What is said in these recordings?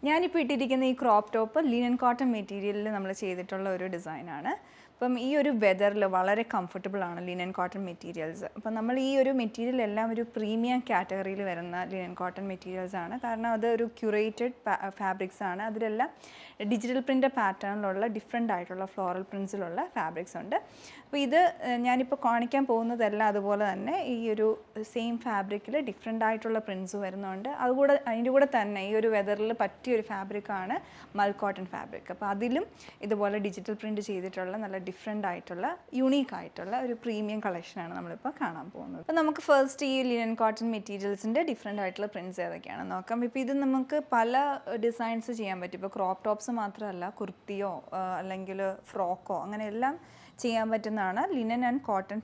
ഞാനിപ്പോൾ ഇട്ടിരിക്കുന്ന ഈ ക്രോപ്പ് ടോപ്പ് ലിനൻ കോട്ടൺ മെറ്റീരിയലിൽ നമ്മൾ ചെയ്തിട്ടുള്ള ഒരു ഡിസൈനാണ്. അപ്പം ഈ ഒരു വെതറിൽ വളരെ കംഫർട്ടബിൾ ആണ് ലിനൻ കോട്ടൺ മെറ്റീരിയൽസ്. അപ്പം നമ്മൾ ഈ ഒരു മെറ്റീരിയൽ എല്ലാം ഒരു പ്രീമിയം കാറ്റഗറിയിൽ വരുന്ന ലിനൻ കോട്ടൺ മെറ്റീരിയൽസ് ആണ്. കാരണം അത് ഒരു ക്യൂറേറ്റഡ് ഫാബ്രിക്സ് ആണ്. അതിലെല്ലാം ഡിജിറ്റൽ പ്രിൻ്റ് പാറ്റേണിലുള്ള ഡിഫറെൻ്റ് ആയിട്ടുള്ള ഫ്ലോറൽ പ്രിൻസിലുള്ള ഫാബ്രിക്സ് ഉണ്ട്. അപ്പോൾ ഇത് ഞാനിപ്പോൾ കാണിക്കാൻ പോകുന്നതെല്ലാം അതുപോലെ തന്നെ ഈ ഒരു സെയിം ഫാബ്രിക്കിൽ ഡിഫറെൻ്റ് ആയിട്ടുള്ള പ്രിൻസ് വരുന്നുണ്ട്. അതുകൂടെ അതിൻ്റെ കൂടെ തന്നെ ഈ ഒരു വെതറിൽ പറ്റിയൊരു ഫാബ്രിക്കാണ് മൽ കോട്ടൺ ഫാബ്രിക്. അപ്പോൾ അതിലും ഇതുപോലെ ഡിജിറ്റൽ പ്രിൻറ്റ് ചെയ്തിട്ടുള്ള നല്ല ഡിഫറെൻ്റ് ആയിട്ടുള്ള യുണീക്ക് ആയിട്ടുള്ള ഒരു പ്രീമിയം കളക്ഷനാണ് നമ്മളിപ്പോൾ കാണാൻ പോകുന്നത്. അപ്പോൾ നമുക്ക് ഫസ്റ്റ് ഈ ലിനൻ കോട്ടൺ മെറ്റീരിയൽസിൻ്റെ ഡിഫറെൻ്റ് ആയിട്ടുള്ള പ്രിൻറ്റ്സ് ഏതൊക്കെയാണെന്ന് നോക്കാം. ഇപ്പോൾ ഇത് നമുക്ക് പല ഡിസൈൻസ് ചെയ്യാൻ പറ്റും. ഇപ്പോൾ ക്രോപ്പ് ടോപ്സ് മാത്രമല്ല, കുർത്തിയോ അല്ലെങ്കിൽ ഫ്രോക്കോ അങ്ങനെ എല്ലാം ചെയ്യാൻ പറ്റുന്നതാണ്. ലിനൻ ആൻഡ് കോട്ടൺ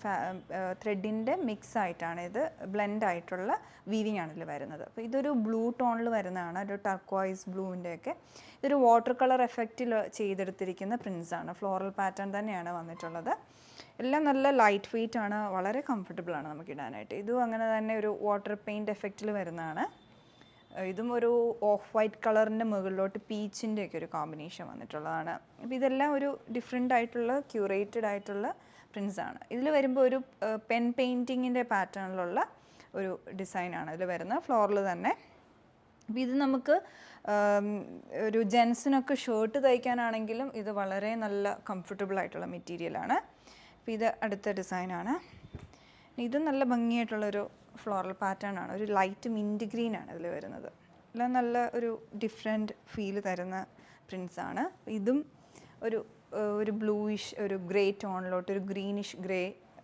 ത്രെഡിൻ്റെ മിക്സ് ആയിട്ടാണ് ഇത്, ബ്ലെൻഡ് ആയിട്ടുള്ള വീവിങ് ആണ് ഇതിൽ വരുന്നത്. അപ്പോൾ ഇതൊരു ബ്ലൂ ടോണിൽ വരുന്നതാണ്, ഒരു ടർക്വൈസ് ബ്ലൂവിൻ്റെയൊക്കെ. ഇതൊരു വാട്ടർ കളർ എഫക്റ്റിൽ ചെയ്തെടുത്തിരിക്കുന്ന പ്രിൻസ് ആണ്. ഫ്ലോറൽ പാറ്റേൺ തന്നെയാണ് വന്നിട്ടുള്ളത്. എല്ലാം നല്ല ലൈറ്റ് വെയ്റ്റ് ആണ്, വളരെ കംഫർട്ടബിൾ ആണ് നമുക്ക് ഇടാനായിട്ട്. ഇതും അങ്ങനെ തന്നെ ഒരു വാട്ടർ പെയിൻറ്റ് എഫക്റ്റിൽ വരുന്നതാണ്. ഇതും ഒരു ഓഫ് വൈറ്റ് കളറിൻ്റെ മുകളിലോട്ട് പീച്ചിൻ്റെ ഒക്കെ ഒരു കോമ്പിനേഷൻ വന്നിട്ടുള്ളതാണ്. അപ്പോൾ ഇതെല്ലാം ഒരു ഡിഫറെൻ്റ് ആയിട്ടുള്ള ക്യൂറേറ്റഡ് ആയിട്ടുള്ള പ്രിൻസാണ്. ഇതിൽ വരുമ്പോൾ ഒരു പെൻ പെയിൻറ്റിങ്ങിൻ്റെ പാറ്റേണിലുള്ള ഒരു ഡിസൈനാണ് ഇതിൽ വരുന്നത്, ഫ്ലോറിൽ തന്നെ. അപ്പോൾ ഇത് നമുക്ക് ഒരു ജെൻസിനൊക്കെ ഷർട്ട് തയ്ക്കാനാണെങ്കിലും ഇത് വളരെ നല്ല കംഫർട്ടബിൾ ആയിട്ടുള്ള മെറ്റീരിയലാണ്. അപ്പോൾ ഇത് അടുത്ത ഡിസൈനാണ്. ഇത് നല്ല ഭംഗിയായിട്ടുള്ളൊരു ഫ്ലോറൽ പാറ്റേൺ ആണ്. ഒരു ലൈറ്റ് മിൻറ്റ് ഗ്രീൻ ആണ് ഇതിൽ വരുന്നത്. എല്ലാം നല്ല ഒരു ഡിഫറെൻറ്റ് ഫീല് തരുന്ന പ്രിൻസാണ്. ഇതും ഒരു ബ്ലൂയിഷ് ഒരു ഗ്രേ ടോണിലോട്ട് ഒരു greenish grey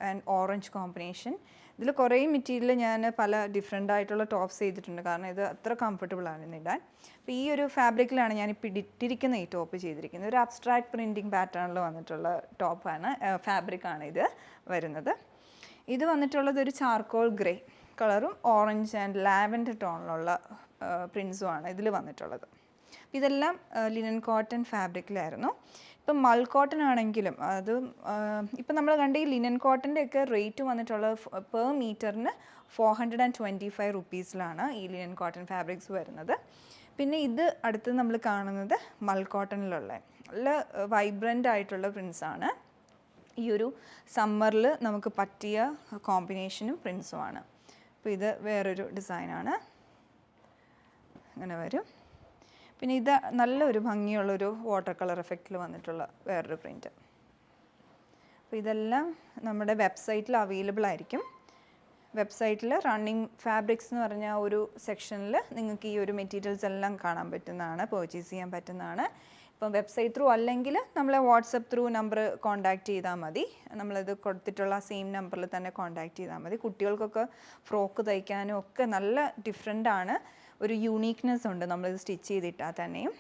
and orange combination. ഇതിൽ കുറേ മെറ്റീരിയൽ ഞാൻ പല ഡിഫറെൻ്റ് ആയിട്ടുള്ള ടോപ്സ് ചെയ്തിട്ടുണ്ട്, കാരണം ഇത് അത്ര കംഫർട്ടബിൾ ആണ് ഇടാൻ. അപ്പോൾ ഈ ഒരു ഫാബ്രിക്കിലാണ് ഞാനിപ്പോൾ ഇട്ടിരിക്കുന്ന ഈ ടോപ്പ് ചെയ്തിരിക്കുന്നത്. ഒരു അബ്സ്ട്രാക്ട് പ്രിൻറ്റിങ് പാറ്റേണിൽ വന്നിട്ടുള്ള ടോപ്പാണ്, ഫാബ്രിക്കാണ് ഇത് വരുന്നത്. ഇത് വന്നിട്ടുള്ളത് ഒരു ചാർക്കോൾ ഗ്രേ കളറും ഓറഞ്ച് ആൻഡ് ലാവൻഡർ ടോണിലുള്ള പ്രിൻസുമാണ് ഇതിൽ വന്നിട്ടുള്ളത്. ഇതെല്ലാം ലിനൻ കോട്ടൺ ഫാബ്രിക്കിലായിരുന്നു. ഇപ്പം മൽ കോട്ടൺ ആണെങ്കിലും അത് ഇപ്പം നമ്മൾ കണ്ട ഈ ലിനൻ കോട്ടൻ്റെ ഒക്കെ റേറ്റ് വന്നിട്ടുള്ളത് പെർ മീറ്ററിന് 425 റുപ്പീസിലാണ് ഈ ലിനൻ കോട്ടൺ ഫാബ്രിക്സ് വരുന്നത്. പിന്നെ ഇത് അടുത്ത് നമ്മൾ കാണുന്നത് മൽ കോട്ടണിലുള്ള നല്ല വൈബ്രൻ്റ് ആയിട്ടുള്ള പ്രിൻസാണ്. ഈ ഒരു സമ്മറിൽ നമുക്ക് പറ്റിയ കോമ്പിനേഷനും പ്രിൻസുമാണ്. അപ്പോൾ ഇത് വേറൊരു ഡിസൈനാണ്, ഇങ്ങനെ വരും. പിന്നെ ഇത് നല്ലൊരു ഭംഗിയുള്ളൊരു വാട്ടർ കളർ എഫക്റ്റിൽ വന്നിട്ടുള്ള വേറൊരു പ്രിൻറ്റ്. അപ്പോൾ ഇതെല്ലാം നമ്മുടെ വെബ്സൈറ്റിൽ അവൈലബിൾ ആയിരിക്കും. വെബ്സൈറ്റിൽ റണ്ണിങ് ഫാബ്രിക്സ് എന്ന് പറഞ്ഞ ഒരു സെക്ഷനിൽ നിങ്ങൾക്ക് ഈ ഒരു മെറ്റീരിയൽസ് എല്ലാം കാണാൻ പറ്റുന്നതാണ്, പർച്ചേസ് ചെയ്യാൻ പറ്റുന്നതാണ്. ഇപ്പം വെബ്സൈറ്റ് ത്രൂ അല്ലെങ്കിൽ നമ്മളെ വാട്സപ്പ് ത്രൂ നമ്പർ കോൺടാക്റ്റ് ചെയ്താൽ മതി. നമ്മളിത് കൊടുത്തിട്ടുള്ള സെയിം നമ്പറിൽ തന്നെ കോൺടാക്റ്റ് ചെയ്താൽ മതി. കുട്ടികൾക്കൊക്കെ ഫ്രോക്ക് തയ്ക്കാനും ഒക്കെ നല്ല ഡിഫറെൻ്റ് ആണ്, ഒരു യൂണീക്നെസ് ഉണ്ട് നമ്മളിത് സ്റ്റിച്ച് ചെയ്തിട്ടാൽ തന്നെയും.